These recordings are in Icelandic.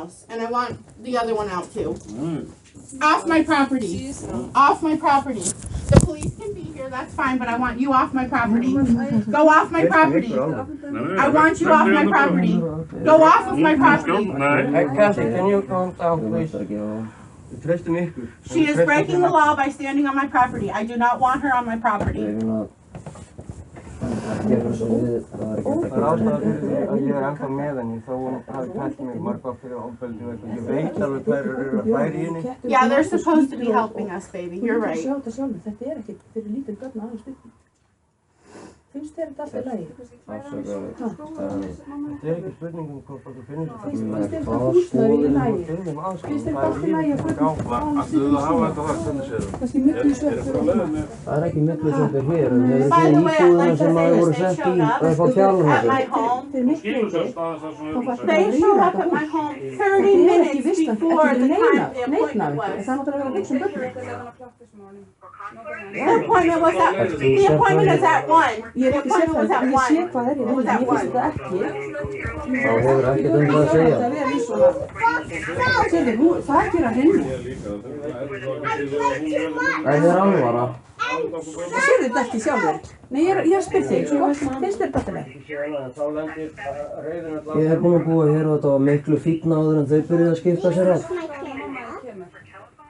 house, and I want the other one out too. Off my property. Off my property. The police can be here, that's fine, but I want you off my property. Go off my property. I want you off my property. Go off of my property. Hey, Kathy, can you calm down, please? She is breaking the law by standing on my property. I do not want her on my property. Það er ástæða fyrir því að ég ennþá með henni þó hún hafi kært mig mörg oft fyrir ofbeldi og eitthvað. Ég veit alveg hverjir eru að færa í henni. Yeah, they're supposed to be helping us, baby. You're right. Þetta ekkert fyrir lítið börn að aðeins byrja. Finnst þér þetta alltaf í lagi? Þetta ekki spurning hvort okkur finnst þetta. Finnst þér þetta húsnæði í lagi? Finnst þér þetta í lagi að börn kannski myglusveppur og svona? Það ekki myglusveppur hér, en það eru íbúðina sem að voru sett í að fá fjarlægðir. Þeir mygluði. They showed up at my home 30 minutes before the time the appointment was. Það náttúrulega að hugsa börnum. The appointment was at, the appointment is at 1. Ég ekki séð það, ég sé hvað ég finnst þetta ekki. Þá hefur ekkert það að segja. Það er í svona. Það ekki að henni. Það er alvara. Sér þetta ekki sjálfur? Nei, ég spyr þig, sko, finnst þér þetta leið? Ég hef búin að búa hér og þetta var miklu fínna áður en þau byrjuðu að skipta sér að.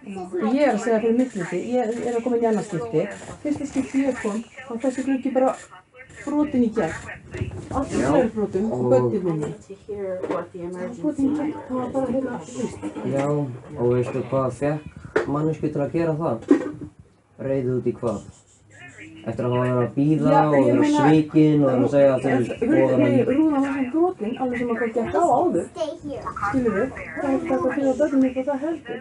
Ég að segja fyrir mikluti, ég að koma inn í annað skipti. Fyrsta skipti ég kom, þá þessi gluggi bara brotin í gegn. Allt í brotum og böndið minni. Brotin í gegn, það var bara heila allt vist. Já, og veistu hvað fekk manneskju til að gera það? Reiðið út í hvað? Eftir að hafa verið að bíða og vera svikinn og vera að segja að Rúna var svona brotin, alveg sem að hvað gekk á áður. Skilur við, það er þetta að finna börnum upp og það heldur.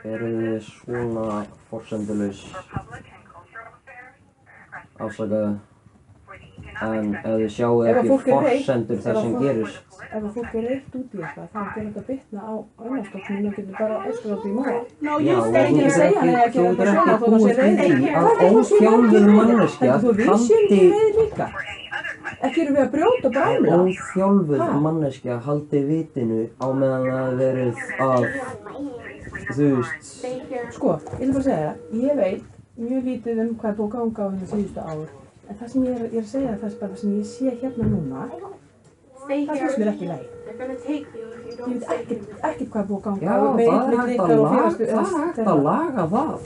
Eru þið svona forsendulaus? Afsakaðu. En ef þið sjáu ekki forsendur þess sem gerist. Ef fólk reitt út í eitthvað, þá getur þetta bitna á önnastofnum og getur bara öskrandi í móða. Já, og þú getur ekki búist við því að óþjálfuð manneskja haldi... Ekki erum við að brjóta og brála. Óþjálfuð manneskja haldi vitinu á meðan það verið að... Þú veist... Sko, ég vil bara segja það. Ég veit mjög lítið hvað er búið að ganga á hérna síðustu ár. En það sem ég er að segja það sem ég sé hérna núna, það finnst mér ekki í lagi. Ég veit ekkert hvað er búið að ganga á. Já, það er hægt að laga það.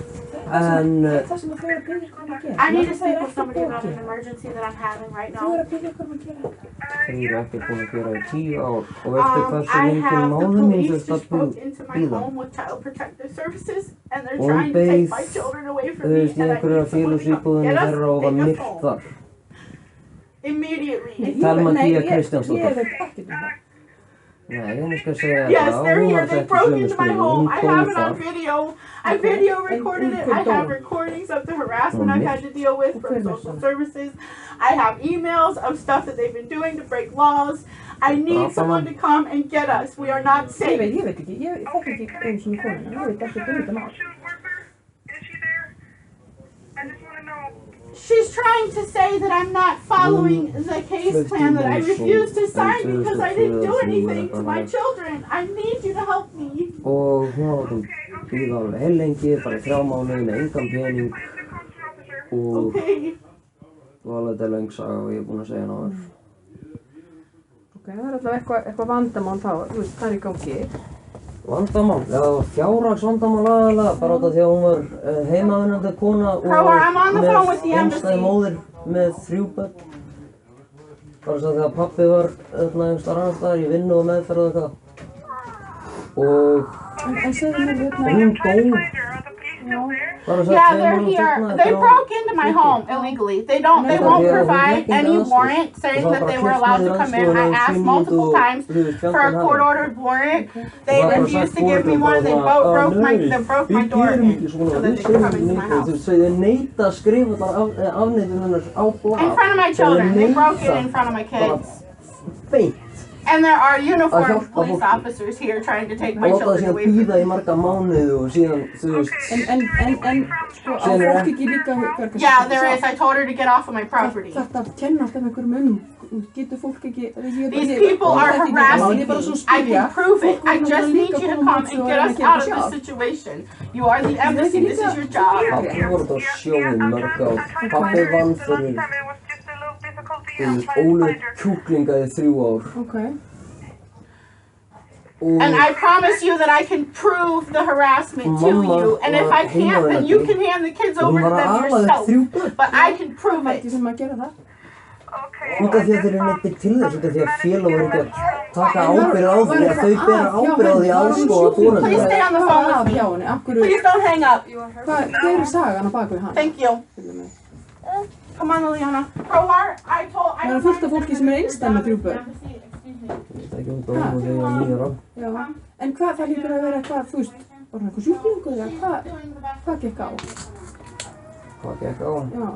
En... Það sem þau að byrja hvað að gera. I need to speak with somebody about an emergency that I'm having right now. Þau að byrja hvað að gera. Þau eru ekki búin að gera í 10 ár. Og veistu hversu lengi mánuð mín þurft að bíða? Og hún beið, þú veist, í einhverju af félagíbúðinni þeirra og var myrkt þar. Thelma Día Kristjánsdóttir. Ég veit ekkert það. Nei, ég skal segja yes, það. They're Hún here. var They sett í broke sömu into my skrifu. home. Hún I dó have it on þar. video. I video recorded it. I have recordings of the harassment I've had to deal with from social services. I have emails of stuff that they've been doing to break laws. I need someone to come and get us. We are not safe. Ég veit ekki. Ég þekki ekki einu sinni konuna. Ég veit ekki þetta mál. She's trying to say that I'm not following the case plan, that I refuse to sign because I didn't do anything to my children. I need you to help me. Og hún var að bíða alveg heilengi, bara 3 mánuði með engan pening. Og alveg þetta er löng saga og ég er búin að segja náður. Ok, það er alltaf eitthvað vandamál þá, þú veist, það er í gangi. Vandamál? Já, það var fjárhagsvandamál aðalega, bara út af því að hún var heimavinnandi kona og með einstæð móðir með 3 börn. Bara svo því að pabbi var einhvers staðar í vinnu og meðferð og eitthvað. Og hún dó. Yeah, they're here. They broke into my home illegally. They won't provide any warrant saying that they were allowed to come in. I asked multiple times for a court-ordered warrant. They refused to give me one. They broke my door in so that they could come into my house. Þeir neita að skrifa afneitunar á blað. In front of my children. They broke it in front of my kids. Beint. And there are uniformed police officers here trying to take my children away from me. Og láta síðan bíða í marga mánuði og síðan, þú veist... En, sko, á fólk ekki líka... Yeah, there is. I told her to get off of my property. Þetta kennast einhverjum getur fólk ekki... These people are harassing me. I can prove it. I just need you to come and get us out of this situation. You are the embassy. This is your job. Pappi voru þetta á sjóinn mörg ár. Pappi vann fyrir Ólu kjúklinga í 3 ár. Okay. And I promise you that I can prove the harassment to you. And if I can't, then you can hand the kids over to them yourself. But I can prove it. Sem að gera það. Út af því að þeir eru neittir til þess, út af því að félög eru ekki að taka ábyrgð á því að þau bera ábyrgð á því aðstoða foreldra. Please stay on the phone with me. Please don't hang up. Hver er sagan á bak við hann? Thank you. Come on, Liliana. Prófar, Það er fullt af fólki sem er einstæð með 3 börn. Það er ekki út á þegar 9 ára. Já. En hvað, það lítur að vera eitthvað, þú veist, var það eitthvað sjúklingur eða hvað gekk á? Hvað gekk á? Já.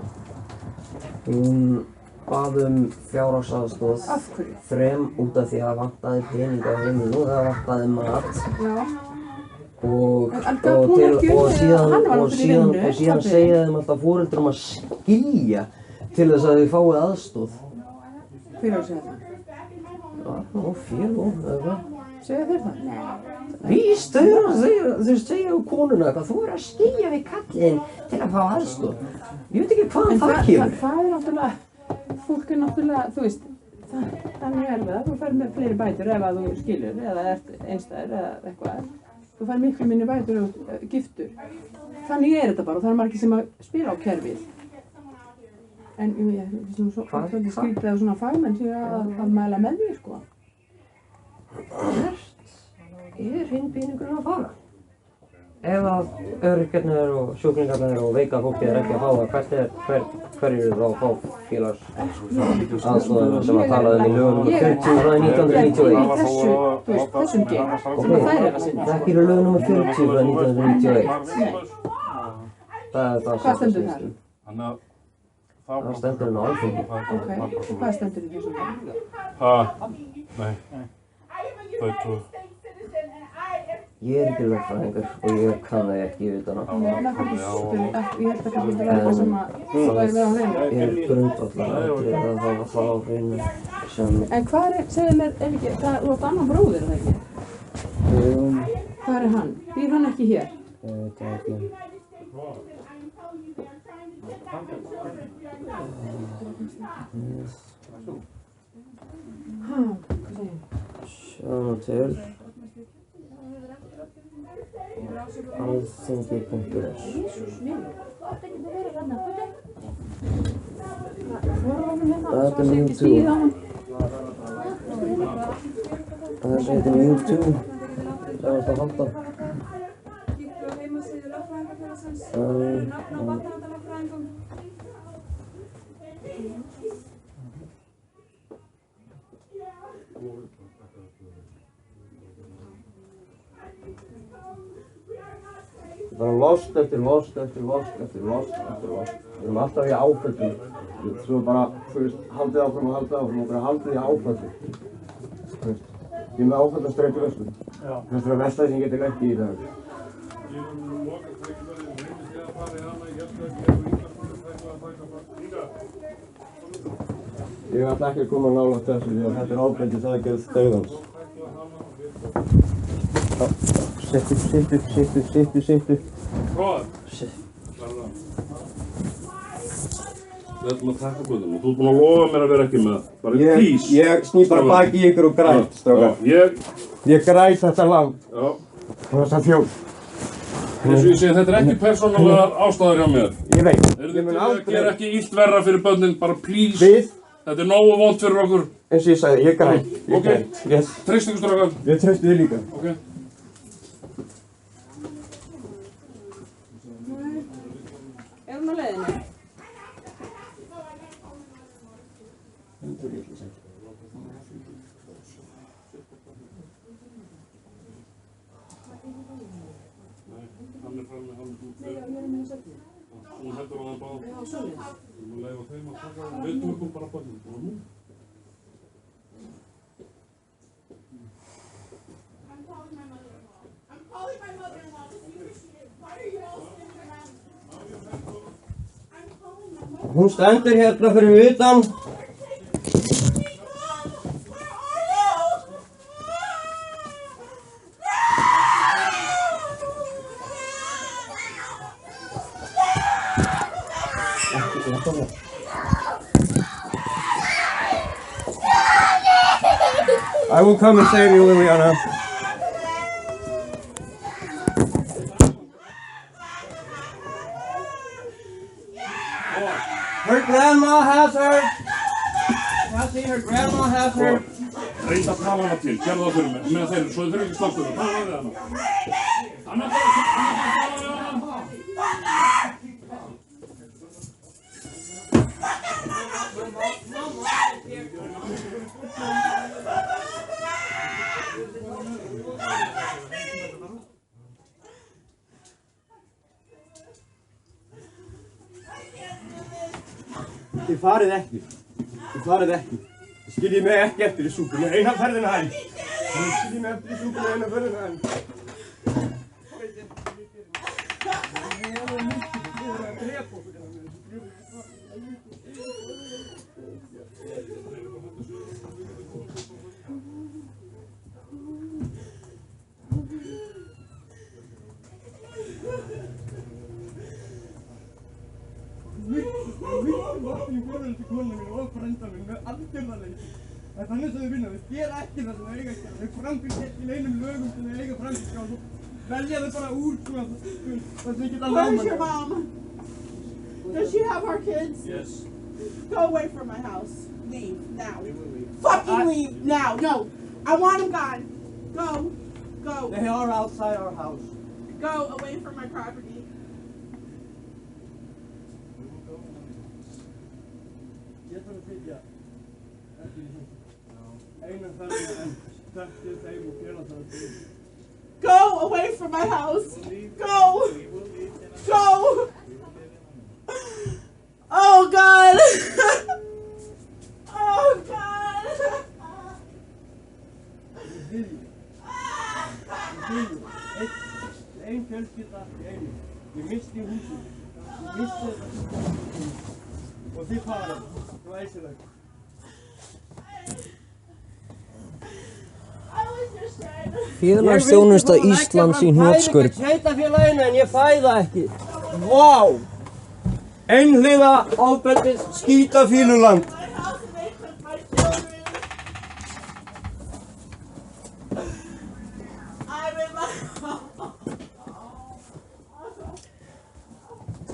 Hún bað fjárhagsaðstoð. Af hverju? 3 út af því að það vantaði peninga á heimilinu og það vantaði mat. Já. Og síðan segja þeim alltaf foreldrum að skilja til þess að þau fái aðstoð. Hver á að segja það? Já, félög, eða hvað? Segja þeir það? Nei. Víst, þau segja á konuna eitthvað, þú að skilja við kallinn til að fá aðstoð. Ég veit ekki hvaðan það kemur. Það er náttúrulega, fólk er náttúrulega, þú veist, þannig er það, þú fær með fleiri bætur ef að þú skilur, eða ert einstæður eða eitthvað. Þú fær miklu minni bætur og giftur. Þannig er þetta bara og það er margir sem að spila á kerfið. En ég finnst nú svolítið skrítið á svona fagmenn sem að mæla með því, sko. Er hinn peningurinn að fara? Ef að öryrkjarnir og sjúklingarnir og veika fólkið er ekki að fá það, hverju eru þá að fá félagsaðstoðina sem að tala í lögum 40 frá 1991? Þessum gegn, sem að þær er að sinna. Það ekki lögum 40 frá 1991. Það er það Hvað stendur þar? Það stendur á Alþingi. Ok, hvað stendur í þessum gegn? Nei, það er svo. Ég er ekki lögfræðingur og ég kann það ekki utan á. Ég held að kannski þetta er eitthvað sem að það væri verið á hreinu. Ég er grundvallaratriði að hafa það á hreinu sem... En hvað er, segðu mér, er ekki, þú átt annan bróðir, er það ekki? Hvað er hann? Býr hann ekki hér? Ég veit það ekki. Sjáum til. Alþingi.is. Þetta er YouTube. Þetta er YouTube. Það er þetta að halda. Það er lost eftir lost. Við erum alltaf í áföllum. Svo bara, þú veist, haldið áfram og bara haldið í áföllum. Þú veist, ég er með áföllastreitu vöstum. Þetta er að versta sem ég geti lent í dag. Ég ætla ekki að koma nálægt þessu því að þetta er ofbeldisaaðgerð dauðans. Sittu. Hvað? Við ætlum að taka guðum og þú ert búinn að lofa mér að vera ekki með. Bara please. Ég sný bara baki í ykkur og græt, strákar. Ég græt þetta land. Já. Og þessa þjóð. Eins og ég segi, þetta er ekki persónulegar ástæður hjá mér. Ég veit. Eru þið til að gera ekki illt verra fyrir börnin? Bara please. Við? Þetta er nógu vont fyrir okkur. Eins og ég sagði, ég græt. Ok. Treystu ykkur strákar. Ég treysti þið líka. Ok. Er hún á leiðinni? Hann er fram með hann. Hún heldur á það báð. Já, svolítið. Þú má leiða þeim að taka og við tökum bara börnin. Hún stendur hérna fyrir utan. I will come and save you, Liliana. Her grandma has her. Cassie, her grandma has her. Reynda að tala hana til, gerðu það fyrir mig, með þeirri, svo þið þurfum ekki sláttu það, tala við hana. Hann er bara að tala við hana. Þið farið ekki. Þið skiljið mig ekki eftir í súpunni eina ferðina enn. Þið skiljið mig eftir í súpunni eina ferðina enn. Það er þannig sem þau vinna, þau gera ekki það sem þau eiga að gera. Þau framfylgja ekki neinum lögum sem þau eiga að framfylgja og velja þau bara úr það sem þau geta láma. Where's your mom? Does she have our kids? Yes. Go away from my house. Leave now. Fucking leave now. No. I want them gone. Go. Go. They are outside our house. Go away from my property. Getur þú sitja eftir í húsinu? Eina ferðina enn, þekkið þeim og gera það til. Go away from my house. Go. Go. Oh God. Oh God. Ein fjölskylda í einu. Ég misti húsið. Ég misti þetta. Og þið farið. Svo æsileg. Félagsþjónusta Íslands í hnotskurn. Ég vil sveitafélaginu en ég fæ það ekki. Vá! Einhliða ofbeldis skítafíluland.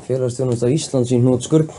Félagsþjónusta Íslands í hnotskurn.